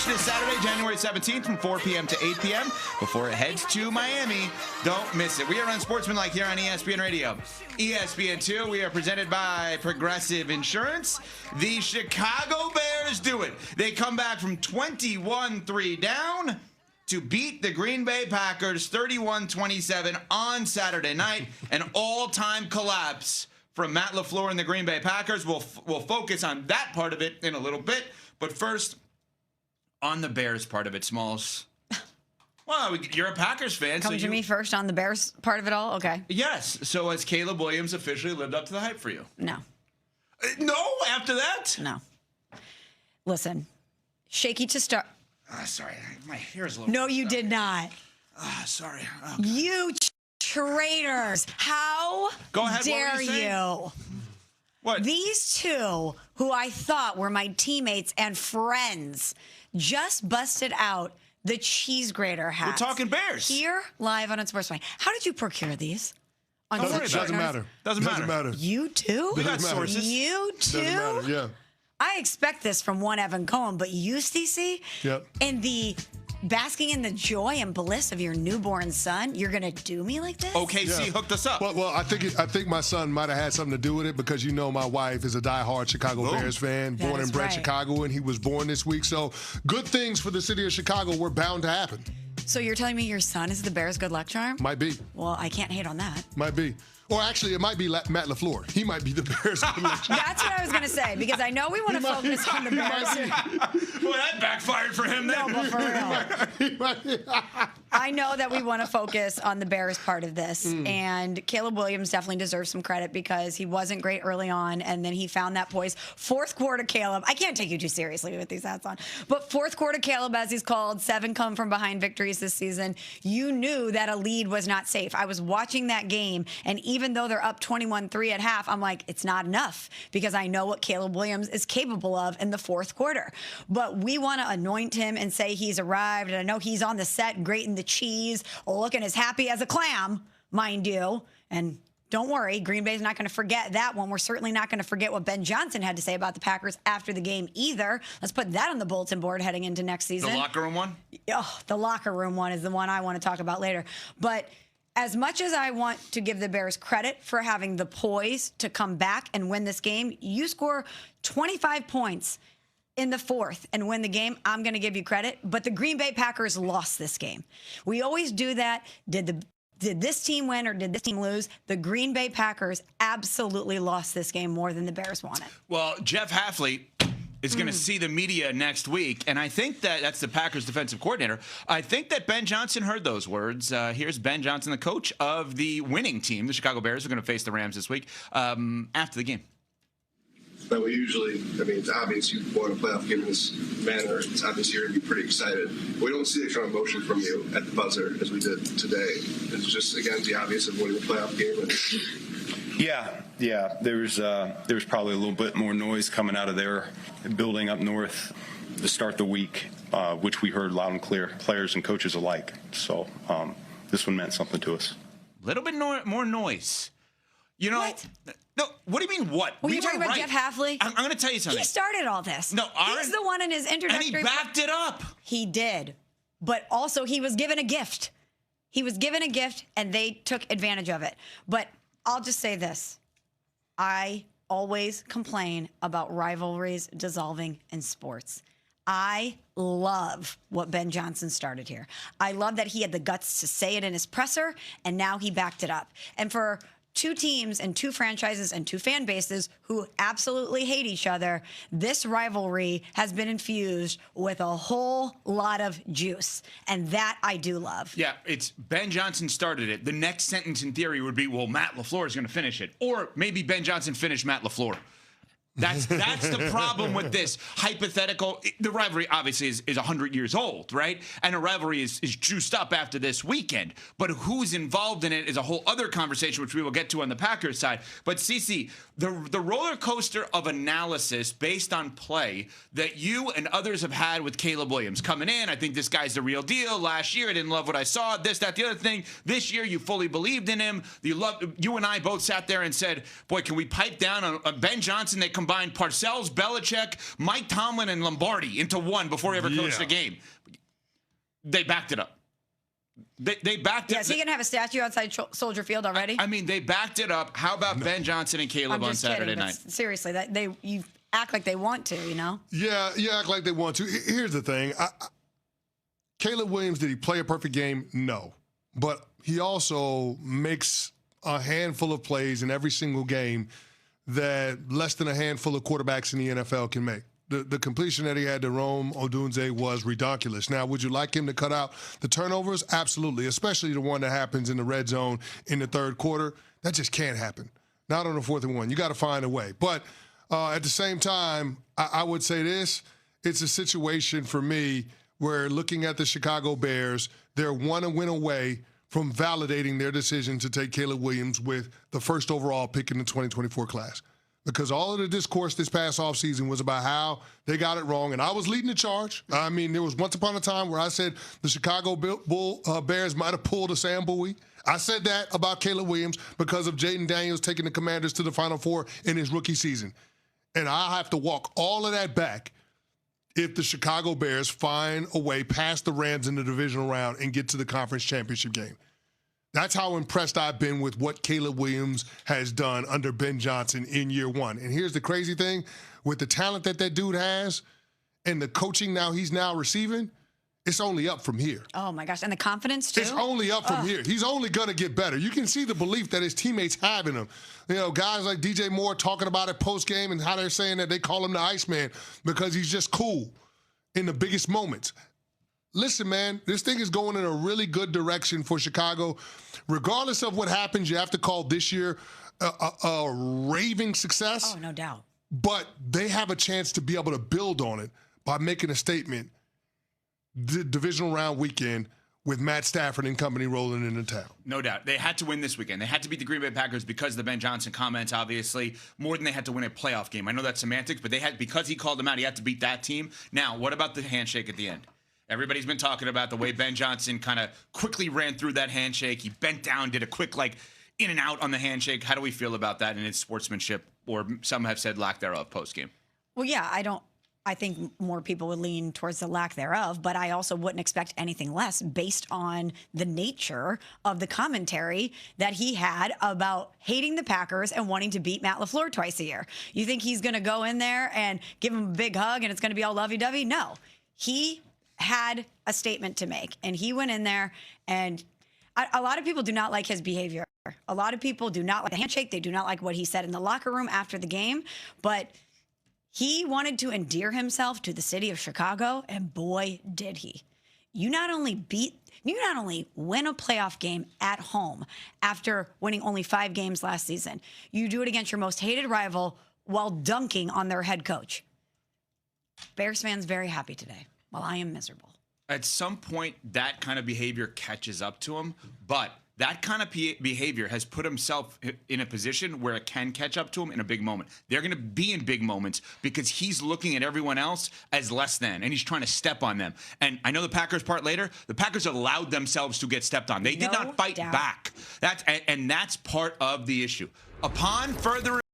Nation is Saturday, January 17th from 4 p.m. to 8 p.m. before it heads to Miami. Don't miss it. We are Unsportsmanlike here on ESPN Radio. ESPN2, we are presented by Progressive Insurance. The Chicago Bears do it. They come back from 21-3 down to beat the Green Bay Packers 31-27 on Saturday night. An all-time collapse from Matt LaFleur and the Green Bay Packers. We'll focus on that part of it in a little bit. But first, on the Bears part of it, Smalls. Well, you're a Packers fan. Come to me first on the Bears part of it all? Okay. Yes. So has Caleb Williams officially lived up to the hype for you? No. No? After that? No. Listen, shaky to start. Sorry. My hair's a little... No, you did not. Sorry. Okay. You traitors. How Go ahead. dare you? What? These two, who I thought were my teammates and friends, just busted out the cheese grater hats. We're talking Bears. Here, live on Unsportsmanlike. How did you procure these? Doesn't matter. You too? We got sources. You too? Doesn't matter, yeah. I expect this from one Evan Cohen, but you, CC, Yep. in the basking in the joy and bliss of your newborn son, you're gonna do me like this? OKC hooked us up. Well, I think my son might have had something to do with it because my wife is a diehard Chicago Bears fan, That born is and bred right. Chicago, and he was born this week. So good things for the city of Chicago were bound to happen. So you're telling me your son is the Bears' good luck charm? Might be. Well, I can't hate on that. Might be. Or actually, it might be Matt LaFleur. He might be the Bears' good luck charm. That's what I was going to say, because I know we want to focus on the Bears. Well, that backfired for him then. No, but for real. I know that we want to focus on the Bears part of this, and Caleb Williams definitely deserves some credit because he wasn't great early on, and then he found that poise. Fourth quarter Caleb, I can't take you too seriously with these hats on, but fourth quarter Caleb, as he's called, 7 come from behind victories this season. You knew that a lead was not safe. I was watching that game, and even though they're up 21-3 at half, I'm like, it's not enough because I know what Caleb Williams is capable of in the fourth quarter. But we want to anoint him and say he's arrived, and I know he's on the set grating the cheese, looking as happy as a clam, mind you. And don't worry, Green Bay's not going to forget that one. We're certainly not going to forget what Ben Johnson had to say about the Packers after the game either. Let's put that on the bulletin board heading into next season. The locker room one? Oh, the locker room one is the one I want to talk about later. But as much as I want to give the Bears credit for having the poise to come back and win this game, you score 25 points in the fourth and win the game, I'm going to give you credit. But the Green Bay Packers lost this game. We always do that. Did this team win or did this team lose? The Green Bay Packers absolutely lost this game more than the Bears won it. Well, Jeff Hafley is going to see the media next week, and I think that's the Packers defensive coordinator. I think that Ben Johnson heard those words. Here's Ben Johnson, the coach of the winning team, the Chicago Bears, are going to face the Rams this week after the game. But we usually, it's obvious you won a playoff game in this manner. It's obvious you're going to be pretty excited. We don't see the kind of emotion from you at the buzzer as we did today. It's just, again, the obvious of winning a playoff game. Yeah. There was probably a little bit more noise coming out of their building up north to start the week, which we heard loud and clear, players and coaches alike. So this one meant something to us. A little bit more noise. You know, What? No, what do you mean what? Well, you're talking about Jeff Hafley? I'm going to tell you something. He started all this. No, he's the one in his introductory. And he backed it up. He did. But also he was given a gift. He was given a gift, and they took advantage of it. But I'll just say this. I always complain about rivalries dissolving in sports. I love what Ben Johnson started here. I love that he had the guts to say it in his presser, and now he backed it up. And for two teams and two franchises and two fan bases who absolutely hate each other, this rivalry has been infused with a whole lot of juice. And that I do love. Yeah, it's Ben Johnson started it. The next sentence in theory would be, well, Matt LaFleur is going to finish it. Or maybe Ben Johnson finished Matt LaFleur. That's the problem with this hypothetical. The rivalry obviously is 100 years old, right? And a rivalry is juiced up after this weekend. But who's involved in it is a whole other conversation, which we will get to on the Packers side. But CC, the roller coaster of analysis based on play that you and others have had with Caleb Williams coming in, I think this guy's the real deal. Last year, I didn't love what I saw. This, that, the other thing. This year, you fully believed in him. You and I both sat there and said, boy, can we pipe down on Ben Johnson? They combined Parcells, Belichick, Mike Tomlin, and Lombardi into one before he ever coached a game. They backed it up. They backed it up. Is he going to have a statue outside Soldier Field already? I mean, they backed it up. How about Ben Johnson and Caleb on Saturday night? Seriously, you act like they want to, you know? Yeah, you act like they want to. Here's the thing. Caleb Williams, did he play a perfect game? No. But he also makes a handful of plays in every single game that less than a handful of quarterbacks in the NFL can make. The completion that he had to Rome Odunze was ridiculous. Now, would you like him to cut out the turnovers? Absolutely, especially the one that happens in the red zone in the third quarter. That just can't happen. Not on the 4th and 1. You got to find a way. But at the same time, I would say this. It's a situation for me where looking at the Chicago Bears, they're 1 win away from validating their decision to take Caleb Williams with the first overall pick in the 2024 class. Because all of the discourse this past offseason was about how they got it wrong, and I was leading the charge. I mean, there was once upon a time where I said the Chicago Bears might have pulled a Sam Bowie. I said that about Caleb Williams because of Jaden Daniels taking the Commanders to the Final Four in his rookie season. And I have to walk all of that back if the Chicago Bears find a way past the Rams in the divisional round and get to the conference championship game. That's how impressed I've been with what Caleb Williams has done under Ben Johnson in year 1. And here's the crazy thing. With the talent that dude has and the coaching he's now receiving, it's only up from here. Oh, my gosh. And the confidence, too? It's only up from here. He's only going to get better. You can see the belief that his teammates have in him. You know, guys like DJ Moore talking about it post-game and how they're saying that they call him the Iceman because he's just cool in the biggest moments. Listen, man, this thing is going in a really good direction for Chicago. Regardless of what happens, you have to call this year a raving success. Oh, no doubt. But they have a chance to be able to build on it by making a statement the divisional round weekend with Matt Stafford and company rolling into town. No doubt. They had to win this weekend. They had to beat the Green Bay Packers because of the Ben Johnson comments, obviously, more than they had to win a playoff game. I know that's semantics, but because he called them out, he had to beat that team. Now, what about the handshake at the end? Everybody's been talking about the way Ben Johnson kind of quickly ran through that handshake. He bent down, did a quick, in and out on the handshake. How do we feel about that and its sportsmanship, or some have said lack thereof post-game? Well, yeah, I think more people would lean towards the lack thereof, but I also wouldn't expect anything less based on the nature of the commentary that he had about hating the Packers and wanting to beat Matt LaFleur twice a year. You think he's going to go in there and give him a big hug and it's going to be all lovey-dovey? No. He had a statement to make, and he went in there, and a lot of people do not like his behavior. A lot of people do not like the handshake. They do not like what he said in the locker room after the game, but he wanted to endear himself to the city of Chicago, and boy, did he. You not only win a playoff game at home after winning only 5 games last season, you do it against your most hated rival while dunking on their head coach. Bears fans very happy today. Well, I am miserable. At some point, that kind of behavior catches up to him, but that kind of behavior has put himself in a position where it can catch up to him in a big moment. They're going to be in big moments because he's looking at everyone else as less than, and he's trying to step on them. And I know the Packers part later. The Packers allowed themselves to get stepped on. They did not fight back. That's part of the issue. Upon further